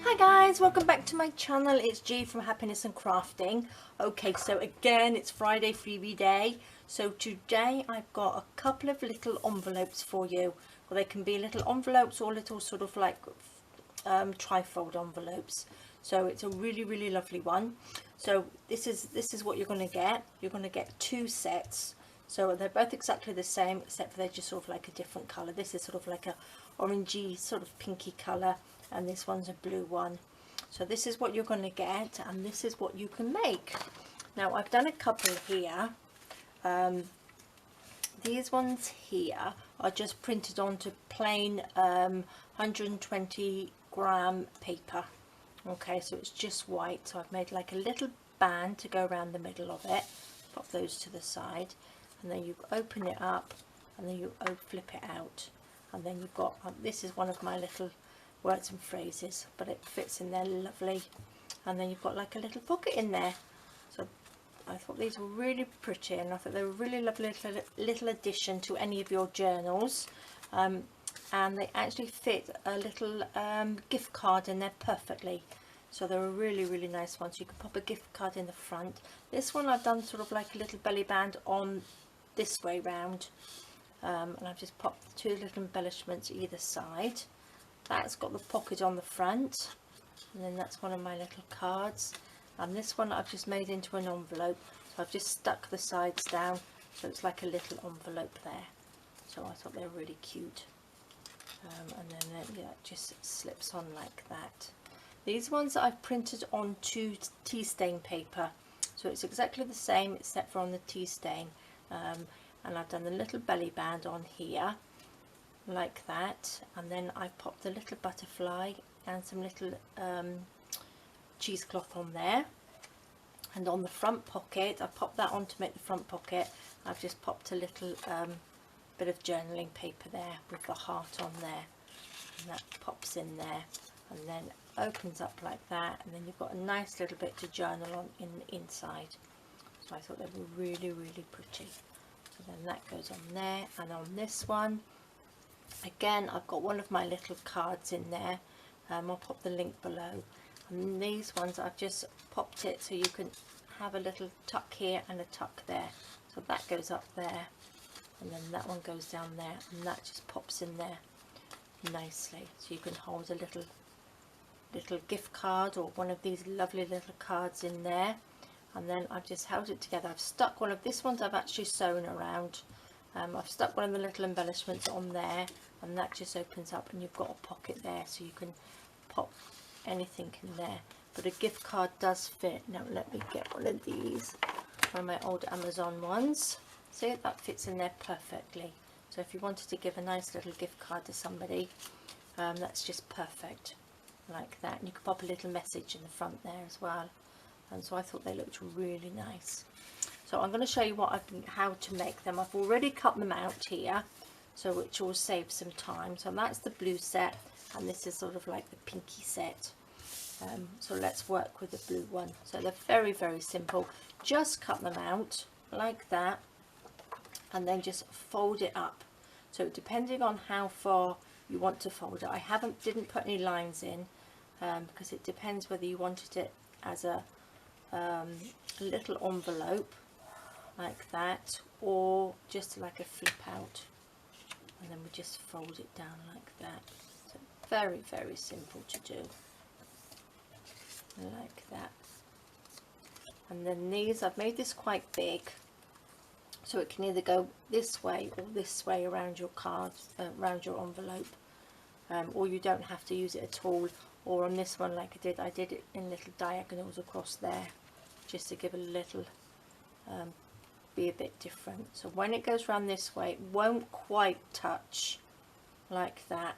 Hi guys, welcome back to my channel. It's G from Happiness and Crafting. Okay, so again it's Friday freebie day. So today I've got a couple of little envelopes for you. Well, they can be little envelopes or little sort of like trifold envelopes. So it's a really lovely one. So this is what you're going to get. You're going to get two sets. So they're both exactly the same, except for they're just sort of like a different colour. This is sort of like a orangey sort of pinky colour, and this one's a blue one. So this is what you're going to get, and this is what you can make. Now I've done a couple here. These ones here are just printed onto plain 120 gram paper. Okay, so it's just white. So I've made like a little band to go around the middle of it. Pop those to the side, and then you open it up, and then you flip it out, and then you've got this is one of my little words and phrases, but it fits in there lovely, and then you've got like a little pocket in there. So I thought these were really pretty, and I thought they were really lovely little addition to any of your journals, and they actually fit a little gift card in there perfectly. So they're a really nice one. So you can pop a gift card in the front. This one I've done sort of like a little belly band on this way round, and I've just popped two little embellishments either side. That's got the pocket on the front, and then that's one of my little cards. And this one I've just made into an envelope, so I've just stuck the sides down so it's like a little envelope there. So I thought they were really cute, and then yeah, it just slips on like that. These ones I've printed on tea stain paper, so it's exactly the same except for on the tea stain, and I've done the little belly band on here like that, and then I've popped a little butterfly and some little cheesecloth on there, and on the front pocket I popped that on to make the front pocket. I've just popped a little bit of journaling paper there with the heart on there, and that pops in there and then opens up like that, and then you've got a nice little bit to journal on in the inside. So I thought they were really pretty. So then that goes on there, and on this one again I've got one of my little cards in there. I'll pop the link below, and these ones I've just popped it so you can have a little tuck here and a tuck there. So that goes up there, and then that one goes down there, and that just pops in there nicely, so you can hold a little gift card or one of these lovely little cards in there. And then I've just held it together. I've stuck one of this ones I've actually sewn around. I've stuck one of the little embellishments on there, and that just opens up, and you've got a pocket there so you can pop anything in there. But a gift card does fit. Now let me get one of these, one of my old Amazon ones. See, that fits in there perfectly. So if you wanted to give a nice little gift card to somebody, that's just perfect like that. And you could pop a little message in the front there as well. And so I thought they looked really nice. So I'm going to show you how to make them. I've already cut them out here, so which will save some time. So that's the blue set, and this is sort of like the pinky set. So let's work with the blue one. So they're very simple. Just cut them out like that, and then just fold it up. So depending on how far you want to fold it, I didn't put any lines in, because it depends whether you wanted it as a little envelope like that, or just like a flip out, and then we just fold it down like that. So very simple to do like that. And then these, I've made this quite big, so it can either go this way or this way around your card, around your envelope, or you don't have to use it at all. Or on this one, like I did it in little diagonals across there, just to give a little be a bit different. So when it goes around this way, it won't quite touch like that.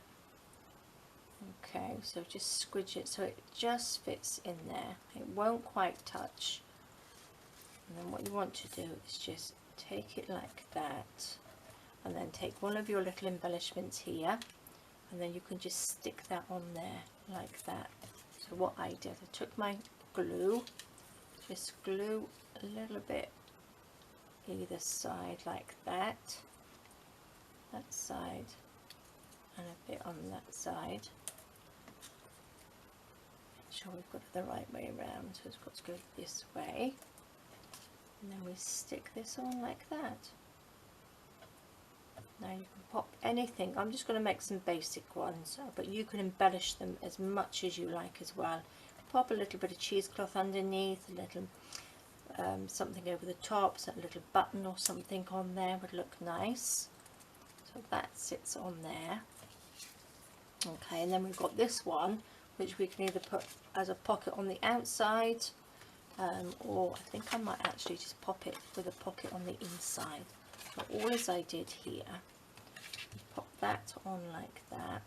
Okay, so just squidge it so it just fits in there. It won't quite touch. And then what you want to do is just take it like that, and then take one of your little embellishments here, and then you can just stick that on there like that. So what I did, I took my glue, just glue a little bit either side like that side, and a bit on that side, sure we've got it the right way around, so it's got to go this way, and then we stick this on like that. Now you can pop anything. I'm just going to make some basic ones, but you can embellish them as much as you like as well. Pop a little bit of cheesecloth underneath, a little something over the top, so a little button or something on there would look nice. So that sits on there. Okay, and then we've got this one, which we can either put as a pocket on the outside, or I think I might actually just pop it with a pocket on the inside. So all as I did here, pop that on like that.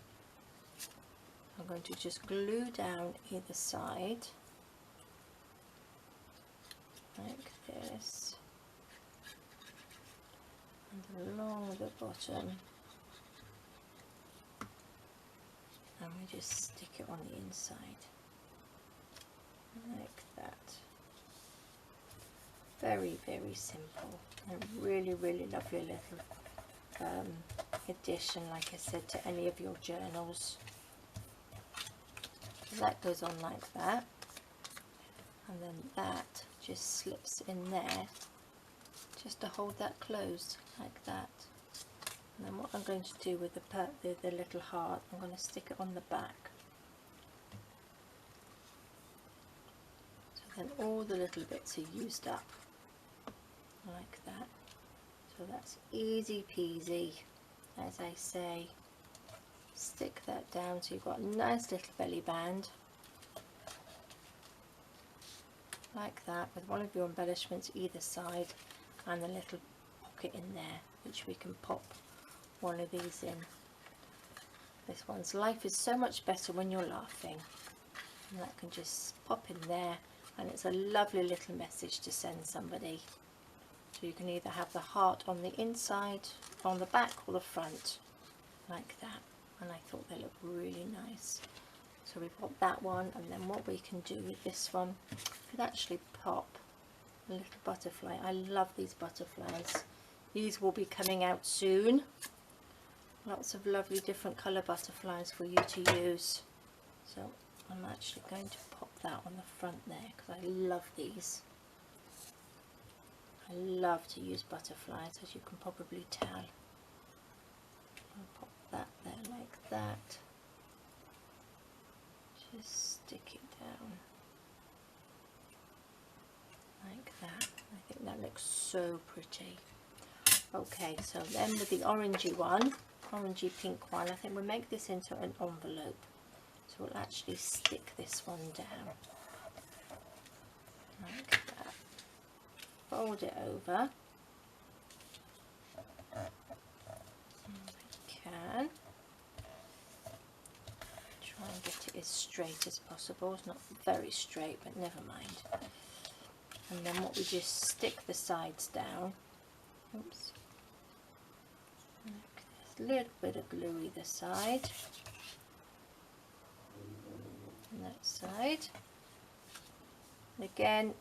I'm going to just glue down either side like this, and along the bottom, and we just stick it on the inside like that. Very, very simple, and really, really lovely little addition, like I said, to any of your journals. So that goes on like that, and then that just slips in there just to hold that closed like that. And then what I'm going to do with the little heart, I'm going to stick it on the back. So then all the little bits are used up like that. So that's easy peasy, as I say. Stick that down so you've got a nice little belly band like that, with one of your embellishments either side, and a little pocket in there which we can pop one of these in. This one's life is so much better when you're laughing, and that can just pop in there, and it's a lovely little message to send somebody. So you can either have the heart on the inside, on the back, or the front like that, and I thought they look really nice. So we've got that one, and then what we can do with this one, could actually pop a little butterfly. I love these butterflies. These will be coming out soon. Lots of lovely different colour butterflies for you to use. So I'm actually going to pop that on the front there, because I love these. I love to use butterflies, as you can probably tell. I'll pop that there like that. Just stick it down like that. I think that looks so pretty. Okay, so then with the orangey one, orangey pink one, I think we'll make this into an envelope. So we'll actually stick this one down like that. Fold it over. We can try and get it as straight as possible. It's not very straight, but never mind. And then what we just stick the sides down. Oops. Like this. A little bit of glue either side. And that side. And again,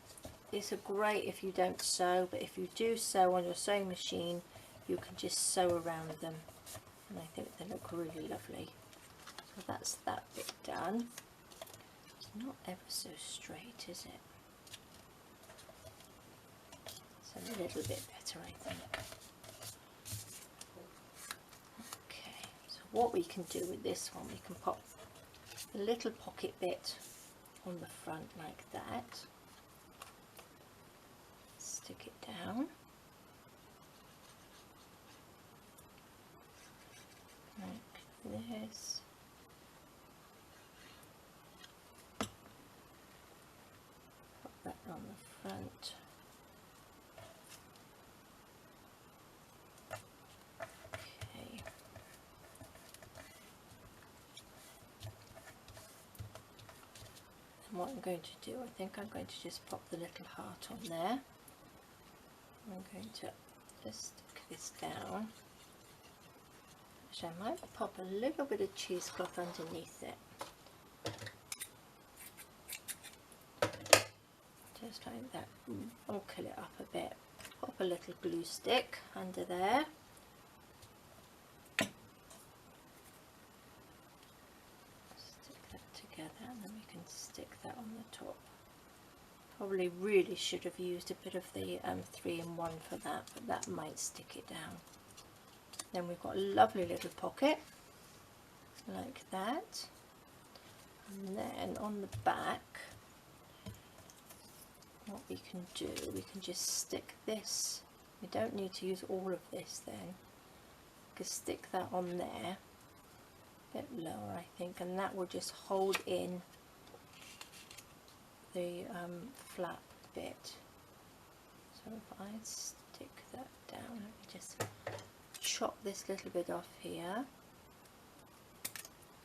these are great if you don't sew, but if you do sew on your sewing machine, you can just sew around them, and I think they look really lovely. So that's that bit done. It's not ever so straight, is it? It's a little bit better, I think. Okay, so what we can do with this one, we can pop a little pocket bit on the front like that. Stick it down. Like this. Put that on the front. Okay. And what I'm going to do, I think I'm going to just pop the little heart on there. I'm going to just stick this down. Actually, I might pop a little bit of cheesecloth underneath it. Just like that. I'll kill it up a bit. Pop a little glue stick under there. Stick that together, and then we can stick that on the top. Probably really should have used a bit of the 3-in-1 for that, but that might stick it down. Then we've got a lovely little pocket like that, and then on the back what we can do, we can just stick this. We don't need to use all of this then. We can stick that on there, a bit lower I think, and that will just hold in the flap bit. So if I stick that down, let me just chop this little bit off here,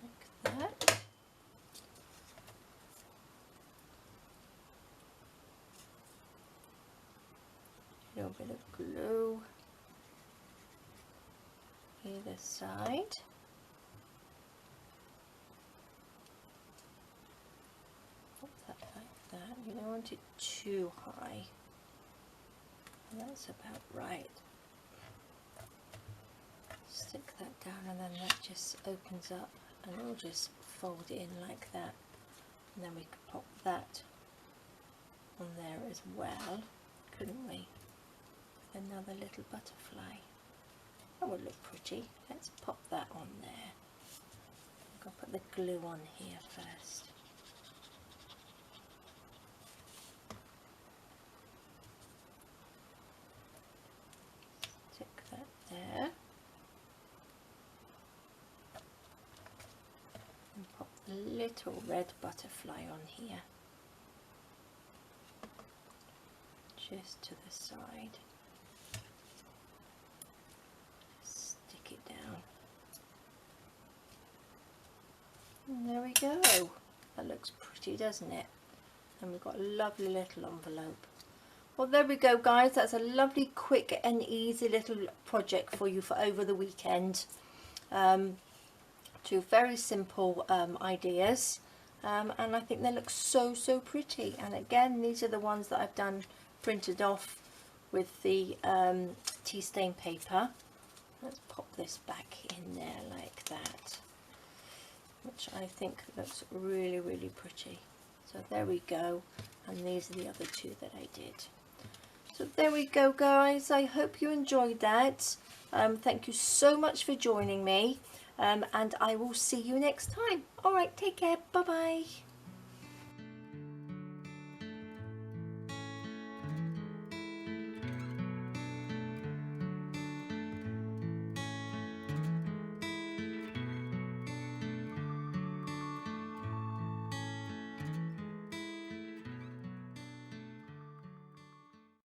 like that. A little bit of glue either side. Put that like that. You don't want it too high. That's about right. Stick that down, and then that just opens up and it will just fold in like that. And then we could pop that on there as well, couldn't we? With another little butterfly. That would look pretty. Let's pop that on there. I'm going to put the glue on here first. Stick that there. And pop the little red butterfly on here. Just to the side. Stick it down. And there we go. That looks pretty, doesn't it? And we've got a lovely little envelope. Well, there we go, guys. That's a lovely, quick and easy little project for you for over the weekend. Two very simple ideas, and I think they look so pretty. And again, these are the ones that I've done printed off with the tea stain paper. Let's pop this back in there like that, which I think looks really pretty. So there we go, and these are the other two that I did. So there we go, guys. I hope you enjoyed that. Thank you so much for joining me, and I will see you next time. All right, take care. Bye bye.